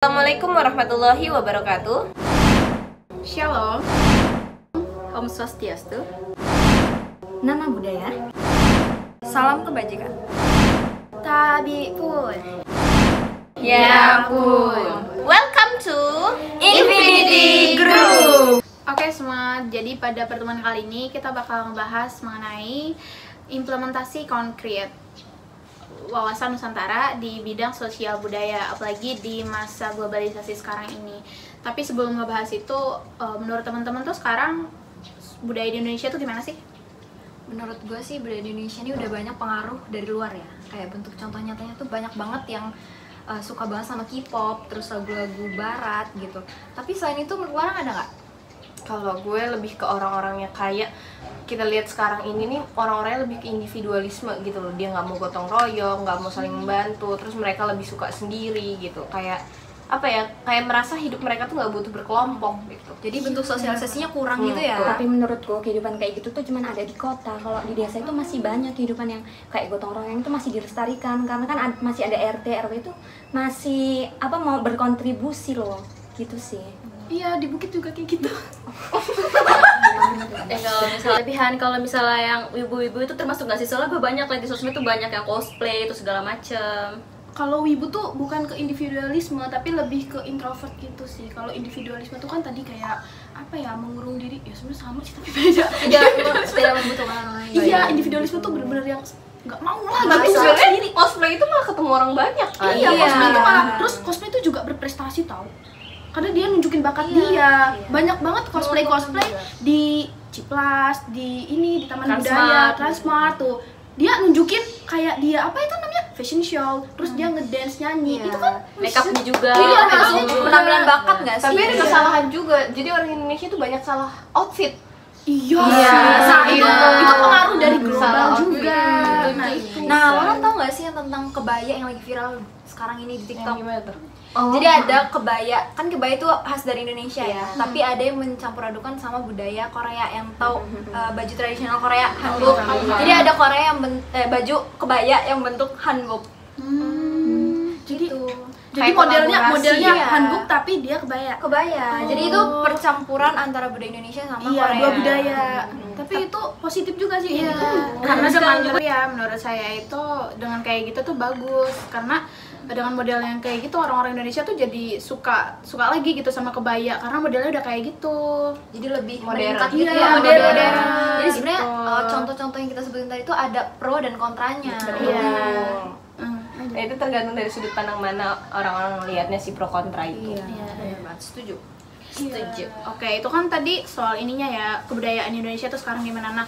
Assalamualaikum warahmatullahi wabarakatuh. Shalom, Om Swastiastu, Nama budaya, salam kebajikan. Tabi pun. Ya pun. Welcome to Infinity Group. Oke semua, jadi pada pertemuan kali ini kita bakal ngebahas mengenai implementasi konkret wawasan Nusantara di bidang sosial budaya, apalagi di masa globalisasi sekarang ini. Tapi sebelum ngebahas itu, menurut teman-teman tuh sekarang budaya di Indonesia tuh gimana sih? Menurut gue sih budaya di Indonesia ini udah banyak pengaruh dari luar ya. Kayak bentuk contoh nyatanya tuh banyak banget yang suka banget sama K-pop, terus lagu-lagu barat gitu. Tapi selain itu menurut orang ada nggak? Kalau gue lebih ke orang-orangnya kayak kita lihat sekarang ini nih, orang-orangnya lebih ke individualisme gitu loh. Dia nggak mau gotong royong, nggak mau saling membantu, terus mereka lebih suka sendiri gitu. Kayak apa ya, kayak merasa hidup mereka tuh nggak butuh berkelompok gitu. Jadi bentuk sosialisasinya kurang gitu ya. Tapi menurutku kehidupan kayak gitu tuh cuman ada di kota. Kalau di desa itu masih banyak kehidupan yang kayak gotong royong itu masih dilestarikan, karena kan masih ada RT RW itu masih mau berkontribusi loh gitu sih. Iya, di Bukit juga kayak gitu. Kalau misalnya yang wibu-wibu itu termasuk nggak sih? Soalnya gue banyak lihat di sosmed tuh banyak yang cosplay itu segala macem. Kalau wibu tuh bukan ke individualisme, tapi lebih ke introvert gitu sih. Kalau individualisme tuh kan tadi kayak apa ya, mengurung diri. Ya sebenarnya sama sih tapi beda. Tidak membutuhkan orang lain. Iya, individualisme tuh bener-bener yang nggak mau lah. Tapi gitu. sebenarnya cosplay itu malah ketemu orang banyak kan. Iya, cosplay itu malah terus cosplay itu juga berprestasi tau. Karena dia nunjukin bakat dia. Banyak banget cosplay di Ciplas, di Taman Budaya, Transmart tuh. Dia nunjukin kayak dia apa itu namanya? Fashion show. Terus dia ngedance nyanyi. Itu kan Makeupnya juga. Iya, Maksudnya makeupnya juga juga. penampilan bakat nggak sih? Tapi ada kesalahan juga. Jadi orang Indonesia tuh banyak salah outfit. Iya, itu itu pengaruh dari global Salah juga. outfit. Nah, itu. Nah, orang tahu nggak sih yang tentang kebaya yang lagi viral sekarang ini di TikTok? Yang gimana tuh? Jadi ada kebaya, kan kebaya itu khas dari Indonesia ya. Tapi ada yang mencampur adukan sama budaya Korea, yang tahu baju tradisional Korea, hanbok. Jadi ada Korea yang baju kebaya yang bentuk hanbok. Jadi Gitu. jadi Kayak modelnya kolaborasi ya. hanbok tapi dia kebaya. Kebaya. Jadi itu percampuran antara budaya Indonesia sama Iya, Korea. dua budaya. Tapi itu positif juga sih. Iya. Karena dengan ya menurut saya itu dengan kayak gitu tuh bagus, karena dengan model yang kayak gitu orang-orang Indonesia tuh jadi suka lagi gitu sama kebaya karena modelnya udah kayak gitu. Jadi lebih Modern. meningkat gitu Iya, ya. modern. Jadi sebenarnya Gitu. contoh-contoh yang kita sebutin tadi itu ada pro dan kontranya. Iya. Nah, itu tergantung dari sudut pandang mana orang-orang melihatnya si pro kontra itu. Setuju. Setuju. Oke, itu kan tadi soal ininya ya, kebudayaan Indonesia tuh sekarang gimana. Nah,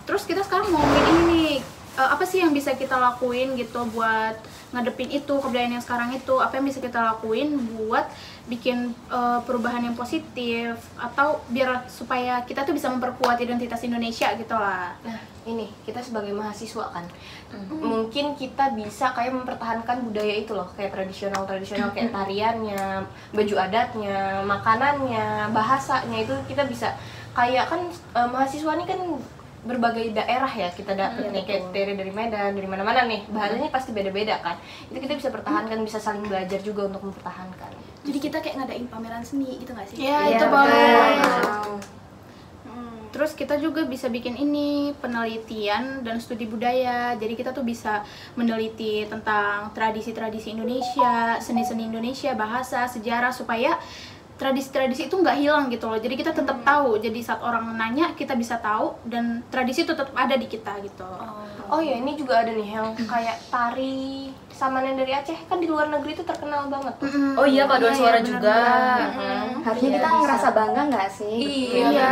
terus kita sekarang mau ngomongin ini nih, apa sih yang bisa kita lakuin gitu buat ngadepin itu kebudayaan yang sekarang itu? Apa yang bisa kita lakuin buat bikin perubahan yang positif atau biar supaya kita tuh bisa memperkuat identitas Indonesia gitu lah. Nah, ini kita sebagai mahasiswa kan, mungkin kita bisa kayak mempertahankan budaya itu loh, kayak tradisional kayak tariannya, baju adatnya, makanannya, bahasanya itu kita bisa kayak kan mahasiswa ini kan berbagai daerah ya kita dapet nih, kayak dari Medan, dari mana-mana nih, bahasanya pasti beda-beda kan. Itu kita bisa pertahankan, bisa saling belajar juga untuk mempertahankan. Jadi kita kayak ngadain pameran seni gitu nggak sih? Iya, itu iya. boleh. Terus kita juga bisa bikin ini penelitian dan studi budaya. Jadi kita tuh bisa meneliti tentang tradisi-tradisi Indonesia, seni-seni Indonesia, bahasa, sejarah supaya tradisi-tradisi itu nggak hilang gitu loh. Jadi kita tetap tahu. Jadi saat orang nanya kita bisa tahu dan tradisi itu tetap ada di kita gitu. Oh ya, ini juga ada nih yang kayak tari Samanen dari Aceh, kan di luar negeri itu terkenal banget tuh. Oh iya, paduan suara bener-bener. juga. Harusnya kita ngerasa bangga nggak sih? Iya.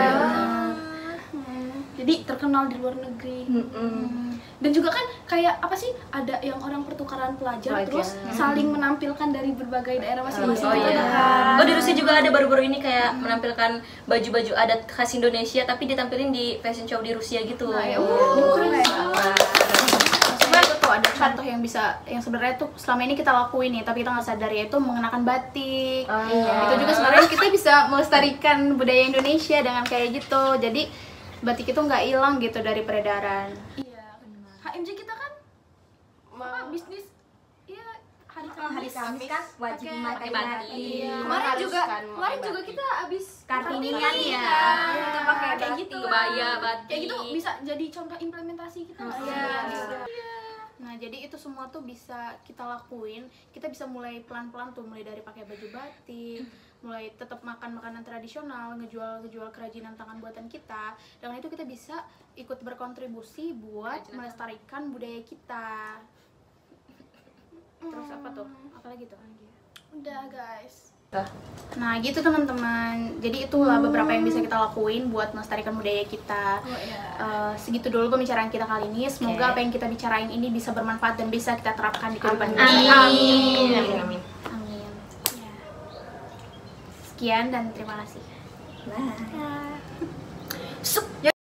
Jadi terkenal di luar negeri. Dan juga kan kayak apa sih, ada yang orang pertukaran pelajar terus saling menampilkan dari berbagai daerah masing-masing. Oh gitu iya. kan. Oh di Rusia juga ada baru-baru ini kayak menampilkan baju-baju adat khas Indonesia tapi ditampilin di fashion show di Rusia gitu. Nah, ya, keren. Coba itu tuh ada contoh yang bisa, yang sebenarnya tuh selama ini kita lakuin ya, tapi kita nggak sadar, yaitu mengenakan batik. Itu juga sebenarnya kita bisa melestarikan budaya Indonesia dengan kayak gitu. Jadi batik itu nggak hilang gitu dari peredaran. Iya, HMJ kita kan bisnis, iya hari hari Kamis kan wajib memakai batik. Iya. Kemarin juga batik. kita abis Kartinian ya. kita pakai kayak gitu. Kebaya, batik. Kayak gitu bisa jadi contoh implementasi kita. Iya. Nah, jadi itu semua tuh bisa kita lakuin. Kita bisa mulai pelan-pelan tuh, mulai dari pakai baju batik, mulai tetap makan makanan tradisional, ngejual kerajinan tangan buatan kita. Dengan itu kita bisa ikut berkontribusi buat melestarikan budaya kita. Terus apa tuh? Apalagi tuh? Udah guys. Nah gitu teman-teman, jadi itulah beberapa yang bisa kita lakuin buat melestarikan budaya kita. Segitu dulu pembicaraan kita kali ini. Semoga apa yang kita bicarain ini bisa bermanfaat dan bisa kita terapkan di kehidupan kita. Amin. Amin. Ya. Sekian dan terima kasih. Bye. Ya